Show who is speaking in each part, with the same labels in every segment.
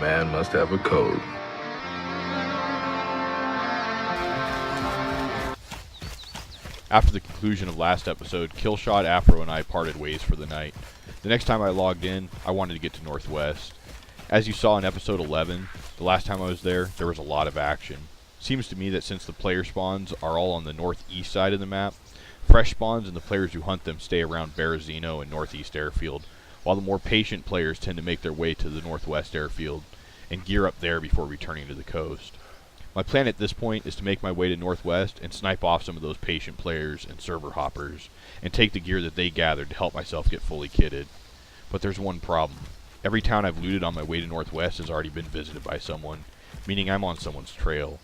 Speaker 1: man must have a code.
Speaker 2: After the conclusion of last episode, Killshot, Afro, and I parted ways for the night. The next time I logged in, I wanted to get to Northwest. As you saw in episode 11, the last time I was there was a lot of action. Seems to me that since the player spawns are all on the northeast side of the map, fresh spawns and the players who hunt them stay around Berezino and Northeast Airfield, while the more patient players tend to make their way to the Northwest Airfield and gear up there before returning to the coast. My plan at this point is to make my way to Northwest and snipe off some of those patient players and server hoppers, and take the gear that they gathered to help myself get fully kitted. But there's one problem. Every town I've looted on my way to Northwest has already been visited by someone, meaning I'm on someone's trail.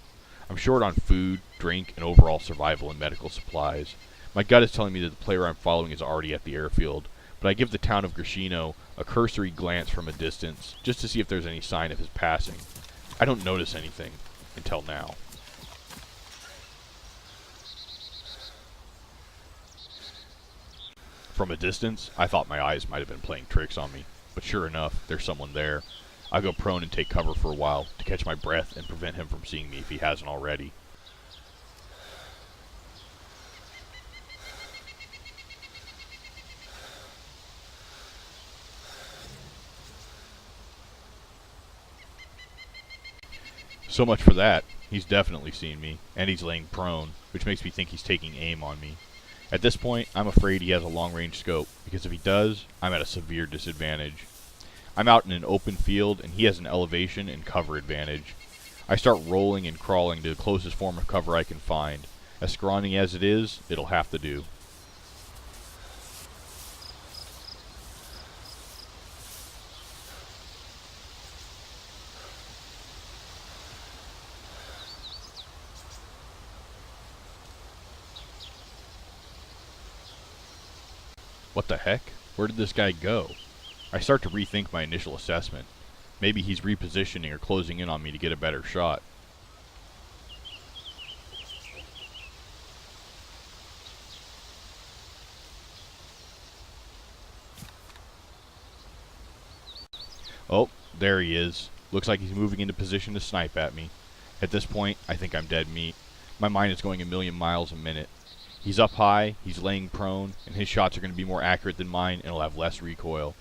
Speaker 2: I'm short on food, drink, and overall survival and medical supplies. My gut is telling me that the player I'm following is already at the airfield, but I give the town of Grishino a cursory glance from a distance, just to see if there's any sign of his passing. I don't notice anything. Until now. From a distance, I thought my eyes might have been playing tricks on me, but sure enough, there's someone there. I go prone and take cover for a while to catch my breath and prevent him from seeing me if he hasn't already. So much for that. He's definitely seen me, and he's laying prone, which makes me think he's taking aim on me. At this point, I'm afraid he has a long-range scope, because if he does, I'm at a severe disadvantage. I'm out in an open field, and he has an elevation and cover advantage. I start rolling and crawling to the closest form of cover I can find. As scrawny as it is, it'll have to do. What the heck? Where did this guy go? I start to rethink my initial assessment. Maybe he's repositioning or closing in on me to get a better shot. Oh, there he is. Looks like he's moving into position to snipe at me. At this point, I think I'm dead meat. My mind is going a million miles a minute. He's up high, he's laying prone, and his shots are going to be more accurate than mine and will have less recoil.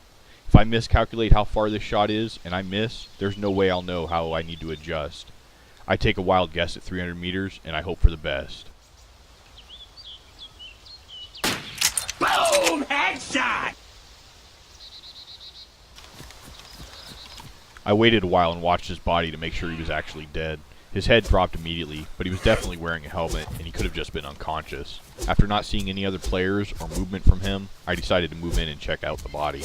Speaker 2: If I miscalculate how far this shot is, and I miss, there's no way I'll know how I need to adjust. I take a wild guess at 300 meters, and I hope for the best.
Speaker 3: Boom! Headshot!
Speaker 2: I waited a while and watched his body to make sure he was actually dead. His head dropped immediately, but he was definitely wearing a helmet, and he could have just been unconscious. After not seeing any other players or movement from him, I decided to move in and check out the body.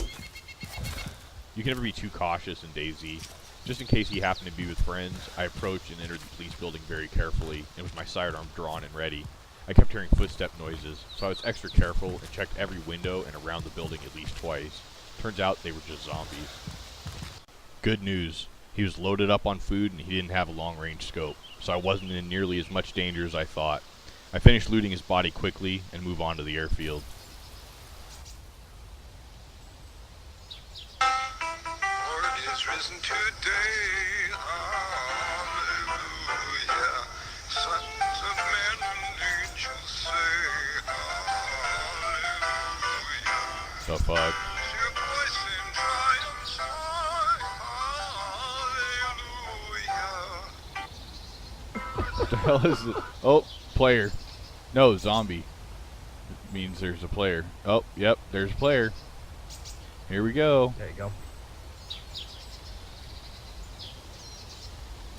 Speaker 2: You can never be too cautious in DayZ. Just in case he happened to be with friends, I approached and entered the police building very carefully, and with my sidearm drawn and ready. I kept hearing footstep noises, so I was extra careful and checked every window and around the building at least twice. Turns out they were just zombies. Good news. He was loaded up on food and he didn't have a long-range scope, so I wasn't in nearly as much danger as I thought. I finished looting his body quickly and move on to the airfield.
Speaker 4: Lord is risen today, hallelujah. Sons of men and angels say, hallelujah.
Speaker 2: The fuck?
Speaker 4: Your voice in triumph high, hallelujah.
Speaker 2: What the hell is it? Oh, player. No, zombie. It means there's a player. Oh, yep, there's a player. Here we go.
Speaker 5: There you go.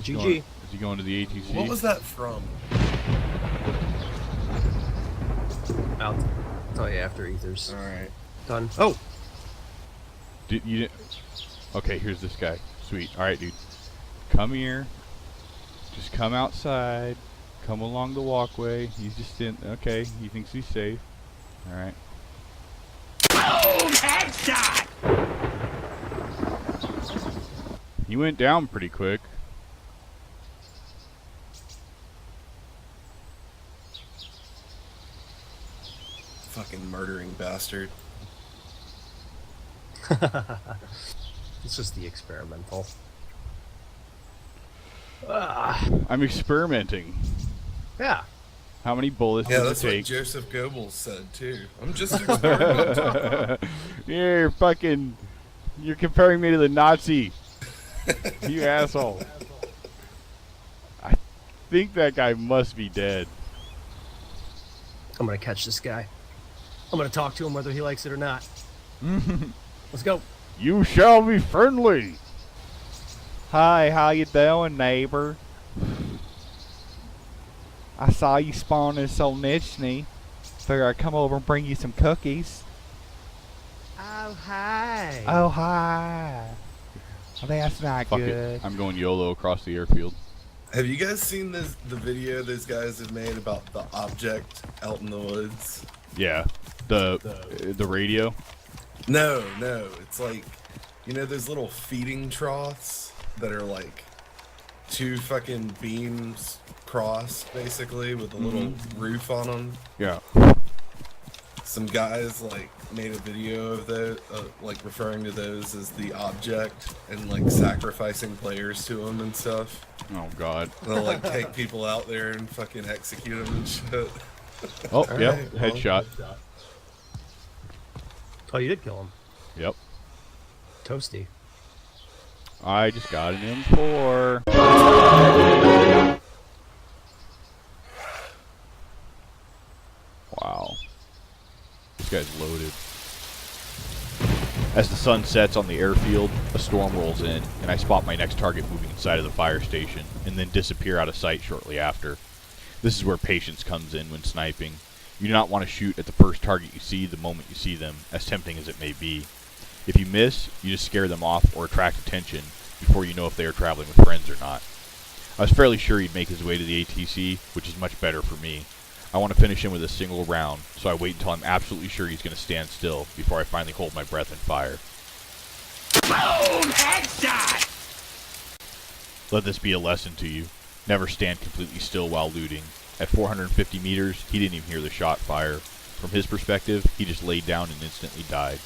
Speaker 2: Is
Speaker 5: GG.
Speaker 2: he going to the ATC?
Speaker 6: What was that from?
Speaker 5: I'll tell you after Ether's
Speaker 6: Alright.
Speaker 5: done. Oh!
Speaker 2: Okay, here's this guy. Sweet. Alright, dude. Come here. Just come outside. Come along the walkway. He's just in. Okay, he thinks he's safe. Alright.
Speaker 3: Boom! Headshot!
Speaker 2: He went down pretty quick.
Speaker 6: Fucking murdering bastard.
Speaker 5: This is the experimental.
Speaker 2: I'm experimenting.
Speaker 5: Yeah.
Speaker 2: How many bullets
Speaker 6: Yeah,
Speaker 2: does
Speaker 6: that's
Speaker 2: it
Speaker 6: what
Speaker 2: take?
Speaker 6: Joseph Goebbels said too. I'm just experimenting.
Speaker 2: You're fucking... You're comparing me to the Nazi. You asshole. I think that guy must be dead.
Speaker 5: I'm gonna catch this guy. I'm gonna talk to him whether he likes it or not. Let's go.
Speaker 2: You shall be friendly. Hi, how you doing, neighbor? I saw you spawning so nichey. Figure I'd come over and bring you some cookies.
Speaker 5: Oh, hi.
Speaker 2: Oh, hi. Oh, that's not
Speaker 1: Fuck
Speaker 2: good.
Speaker 1: it. I'm going YOLO across the airfield.
Speaker 6: Have you guys seen the video those guys have made about the object out in the woods?
Speaker 2: Yeah. The radio.
Speaker 6: No, it's like, you know those little feeding troughs that are like two fucking beams crossed, basically, with a little roof on them?
Speaker 2: Yeah.
Speaker 6: Some guys like made a video of those, like referring to those as the object and like sacrificing players to them and stuff.
Speaker 2: Oh, God.
Speaker 6: They'll like take people out there and fucking execute them and shit.
Speaker 2: Oh,
Speaker 6: All
Speaker 2: yep.
Speaker 6: right, well.
Speaker 2: Headshot.
Speaker 5: Oh, you did kill him.
Speaker 2: Yep.
Speaker 5: Toasty.
Speaker 2: I just got an M4. Wow. This guy's loaded. As the sun sets on the airfield, a storm rolls in, and I spot my next target moving inside of the fire station, and then disappear out of sight shortly after. This is where patience comes in when sniping. You do not want to shoot at the first target you see the moment you see them, as tempting as it may be. If you miss, you just scare them off or attract attention before you know if they are traveling with friends or not. I was fairly sure he'd make his way to the ATC, which is much better for me. I want to finish him with a single round, so I wait until I'm absolutely sure he's going to stand still before I finally hold my breath and fire.
Speaker 3: Boom! Headshot!
Speaker 2: Let this be a lesson to you. Never stand completely still while looting. At 450 meters, he didn't even hear the shot fire. From his perspective, he just laid down and instantly died.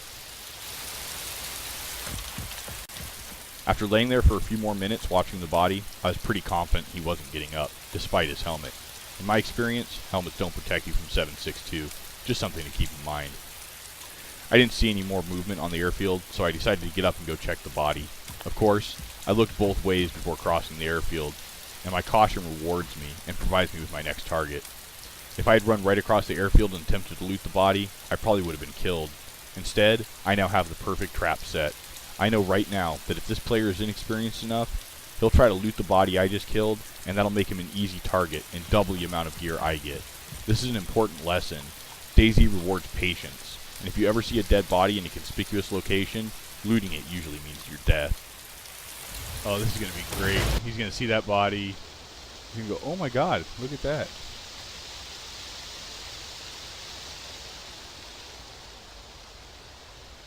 Speaker 2: After laying there for a few more minutes watching the body, I was pretty confident he wasn't getting up, despite his helmet. In my experience, helmets don't protect you from 7.62, just something to keep in mind. I didn't see any more movement on the airfield, so I decided to get up and go check the body. Of course, I looked both ways before crossing the airfield, and my caution rewards me and provides me with my next target. If I had run right across the airfield and attempted to loot the body, I probably would have been killed. Instead, I now have the perfect trap set. I know right now that if this player is inexperienced enough, he'll try to loot the body I just killed, and that'll make him an easy target and double the amount of gear I get. This is an important lesson. DayZ rewards patience, and if you ever see a dead body in a conspicuous location, looting it usually means your death. Oh, this is going to be great. He's going to see that body. He's going to go, oh my god, look at that.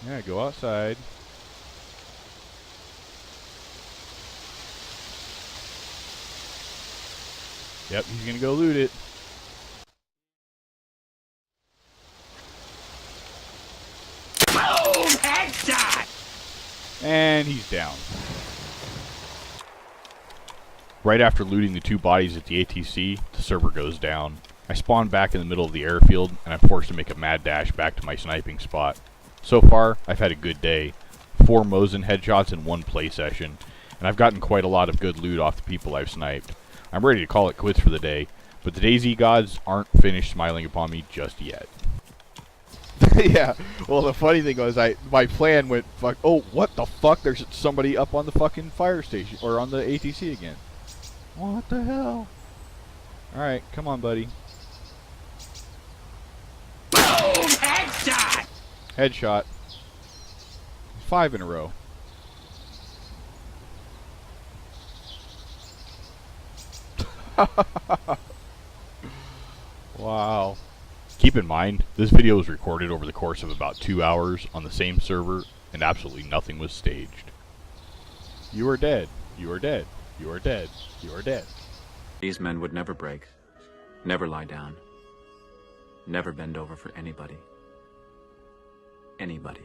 Speaker 2: Yeah, go outside. Yep, he's going to go loot it.
Speaker 3: Boom! Headshot!
Speaker 2: And he's down. Right after looting the two bodies at the ATC, the server goes down. I spawn back in the middle of the airfield, and I'm forced to make a mad dash back to my sniping spot. So far, I've had a good day. 4 Mosin headshots in 1 play session, and I've gotten quite a lot of good loot off the people I've sniped. I'm ready to call it quits for the day, but the DayZ gods aren't finished smiling upon me just yet. Yeah, well the funny thing was my plan went fuck, oh what the fuck, there's somebody up on the fucking fire station, or on the ATC again. What the hell? Alright, come on buddy.
Speaker 3: Boom! Headshot!
Speaker 2: Headshot. 5 in a row. Wow. Keep in mind, this video was recorded over the course of about 2 hours on the same server, and absolutely nothing was staged. You are dead. You are dead. You are dead. You are dead.
Speaker 7: These men would never break, never lie down, never bend over for anybody. Anybody.